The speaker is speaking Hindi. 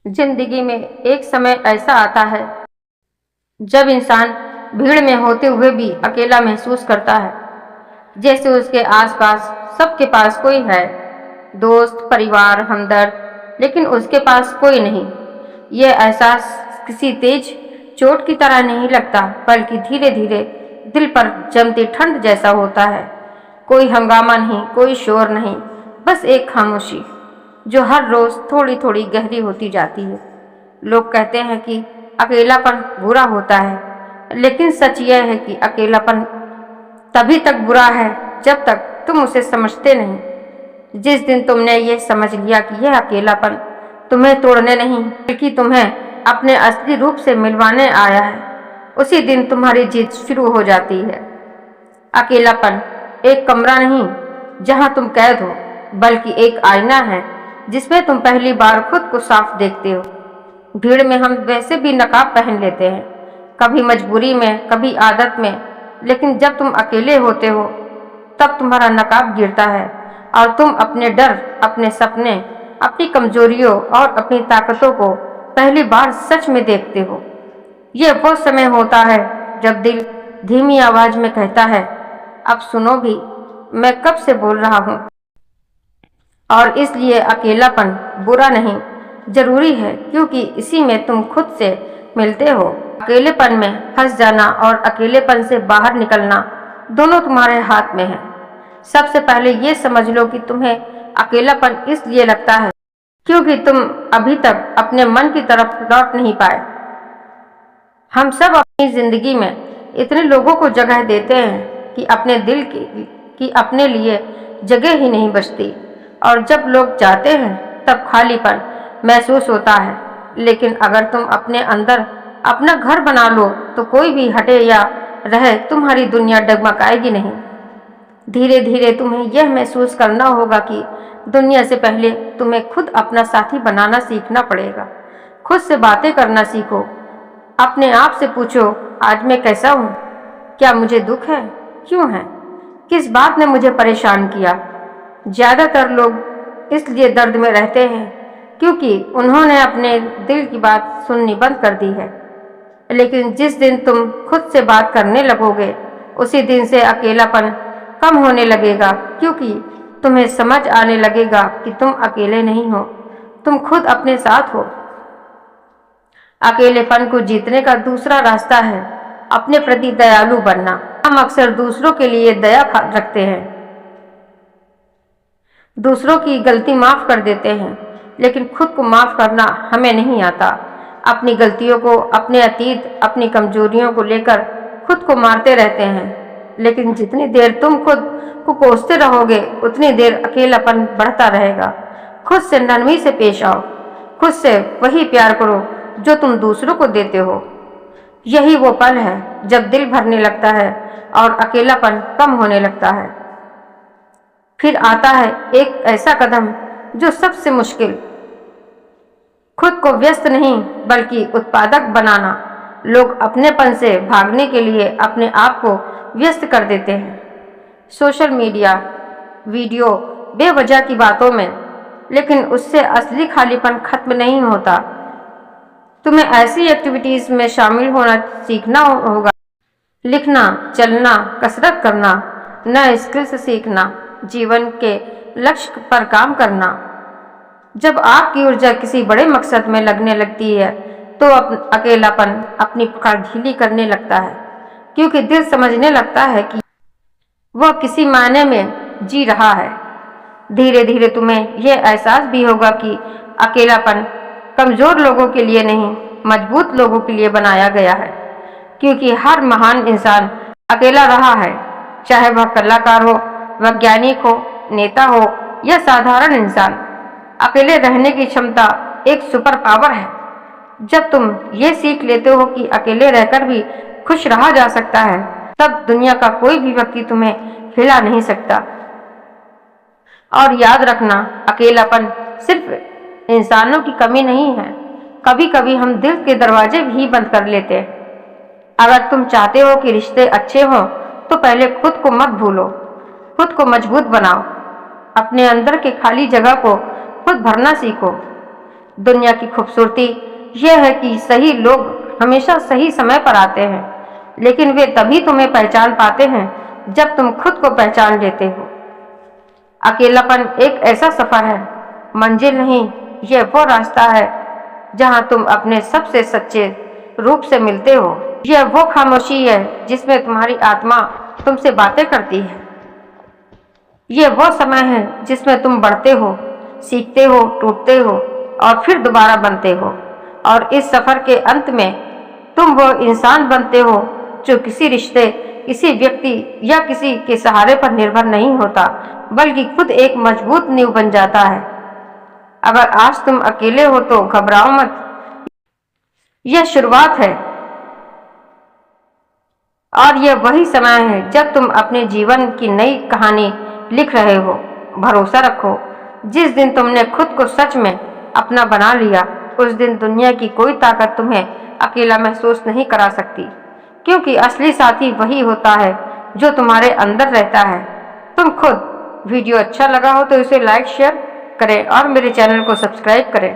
जिंदगी में एक समय ऐसा आता है जब इंसान भीड़ में होते हुए भी अकेला महसूस करता है, जैसे उसके आसपास सबके पास कोई है, दोस्त, परिवार, हमदर्द, लेकिन उसके पास कोई नहीं। यह एहसास किसी तेज चोट की तरह नहीं लगता, बल्कि धीरे धीरे दिल पर जमती ठंड जैसा होता है। कोई हंगामा नहीं, कोई शोर नहीं, बस एक खामोशी जो हर रोज थोड़ी थोड़ी गहरी होती जाती है। लोग कहते हैं कि अकेलापन बुरा होता है, लेकिन सच यह है कि अकेलापन तभी तक बुरा है जब तक तुम उसे समझते नहीं। जिस दिन तुमने ये समझ लिया कि यह अकेलापन तुम्हें तोड़ने नहीं बल्कि तुम्हें अपने असली रूप से मिलवाने आया है, उसी दिन तुम्हारी जीत शुरू हो जाती है। अकेलापन एक कमरा नहीं जहां तुम कैद हो, बल्कि एक आईना है जिसमें तुम पहली बार खुद को साफ देखते हो। भीड़ में हम वैसे भी नकाब पहन लेते हैं, कभी मजबूरी में, कभी आदत में, लेकिन जब तुम अकेले होते हो तब तुम्हारा नकाब गिरता है और तुम अपने डर, अपने सपने, अपनी कमजोरियों और अपनी ताकतों को पहली बार सच में देखते हो। यह वो समय होता है जब दिल धीमी आवाज में कहता है, अब सुनो भी, मैं कब से बोल रहा हूँ। और इसलिए अकेलापन बुरा नहीं, जरूरी है, क्योंकि इसी में तुम खुद से मिलते हो। अकेलेपन में फंस जाना और अकेलेपन से बाहर निकलना दोनों तुम्हारे हाथ में है। सबसे पहले ये समझ लो कि तुम्हें अकेलापन इसलिए लगता है क्योंकि तुम अभी तक अपने मन की तरफ लौट नहीं पाए। हम सब अपनी जिंदगी में इतने लोगों को जगह देते हैं कि अपने दिल की अपने लिए जगह ही नहीं बचती, और जब लोग जाते हैं तब खालीपन महसूस होता है। लेकिन अगर तुम अपने अंदर अपना घर बना लो तो कोई भी हटे या रहे, तुम्हारी दुनिया डगमगाएगी नहीं। धीरे धीरे तुम्हें यह महसूस करना होगा कि दुनिया से पहले तुम्हें खुद अपना साथी बनाना सीखना पड़ेगा। खुद से बातें करना सीखो, अपने आप से पूछो, आज मैं कैसा हूँ, क्या मुझे दुख है, क्यों है, किस बात ने मुझे परेशान किया। ज्यादातर लोग इसलिए दर्द में रहते हैं क्योंकि उन्होंने अपने दिल की बात सुननी बंद कर दी है। लेकिन जिस दिन तुम खुद से बात करने लगोगे, उसी दिन से अकेलापन कम होने लगेगा, क्योंकि तुम्हें समझ आने लगेगा कि तुम अकेले नहीं हो, तुम खुद अपने साथ हो। अकेलेपन को जीतने का दूसरा रास्ता है अपने प्रति दयालु बनना। हम अक्सर दूसरों के लिए दया रखते हैं, दूसरों की गलती माफ कर देते हैं, लेकिन खुद को माफ करना हमें नहीं आता। अपनी गलतियों को, अपने अतीत, अपनी कमजोरियों को लेकर खुद को मारते रहते हैं। लेकिन जितनी देर तुम खुद को कोसते रहोगे, उतनी देर अकेलापन बढ़ता रहेगा। खुद से नरमी से पेश आओ, खुद से वही प्यार करो जो तुम दूसरों को देते हो। यही वो पल है जब दिल भरने लगता है और अकेलापन कम होने लगता है। फिर आता है एक ऐसा कदम जो सबसे मुश्किल, खुद को व्यस्त नहीं बल्कि उत्पादक बनाना। लोग अपनेपन से भागने के लिए अपने आप को व्यस्त कर देते हैं, सोशल मीडिया, वीडियो, बेवजह की बातों में, लेकिन उससे असली खालीपन खत्म नहीं होता। तुम्हें ऐसी एक्टिविटीज में शामिल होना सीखना होगा, लिखना, चलना, कसरत करना, नए स्किल्स सीखना, जीवन के लक्ष्य पर काम करना। जब आपकी ऊर्जा किसी बड़े मकसद में लगने लगती है तो अकेलापन अपनी पकड़ ढीली करने लगता है, क्योंकि दिल समझने लगता है कि वह किसी मायने में जी रहा है। धीरे धीरे तुम्हें यह एहसास भी होगा कि अकेलापन कमजोर लोगों के लिए नहीं, मजबूत लोगों के लिए बनाया गया है, क्योंकि हर महान इंसान अकेला रहा है, चाहे वह कलाकार हो, वैज्ञानिक हो, नेता हो या साधारण इंसान। अकेले रहने की क्षमता एक सुपर पावर है। जब तुम ये सीख लेते हो कि अकेले रहकर भी खुश रहा जा सकता है, तब दुनिया का कोई भी व्यक्ति तुम्हें हिला नहीं सकता। और याद रखना, अकेलापन सिर्फ इंसानों की कमी नहीं है, कभी कभी हम दिल के दरवाजे भी बंद कर लेते हैं। अगर तुम चाहते हो कि रिश्ते अच्छे हों तो पहले खुद को मत भूलो, खुद को मजबूत बनाओ, अपने अंदर के खाली जगह को खुद भरना सीखो। दुनिया की खूबसूरती यह है कि सही लोग हमेशा सही समय पर आते हैं, लेकिन वे तभी तुम्हें पहचान पाते हैं जब तुम खुद को पहचान लेते हो। अकेलापन एक ऐसा सफर है, मंजिल नहीं। यह वो रास्ता है जहां तुम अपने सबसे सच्चे रूप से मिलते हो। यह वो खामोशी है जिसमें तुम्हारी आत्मा तुमसे बातें करती है। यह वो समय है जिसमें तुम बढ़ते हो, सीखते हो, टूटते हो और फिर दोबारा बनते हो। और इस सफर के अंत में तुम वो इंसान बनते हो जो किसी रिश्ते, किसी व्यक्ति या किसी के सहारे पर निर्भर नहीं होता, बल्कि खुद एक मजबूत नींव बन जाता है। अगर आज तुम अकेले हो तो घबराओ मत, यह शुरुआत है। और यह वही समय है जब तुम अपने जीवन की नई कहानी लिख रहे हो। भरोसा रखो, जिस दिन तुमने खुद को सच में अपना बना लिया, उस दिन दुनिया की कोई ताकत तुम्हें अकेला महसूस नहीं करा सकती, क्योंकि असली साथी वही होता है जो तुम्हारे अंदर रहता है। तुम खुद। वीडियो अच्छा लगा हो तो इसे लाइक शेयर करें और मेरे चैनल को सब्सक्राइब करें।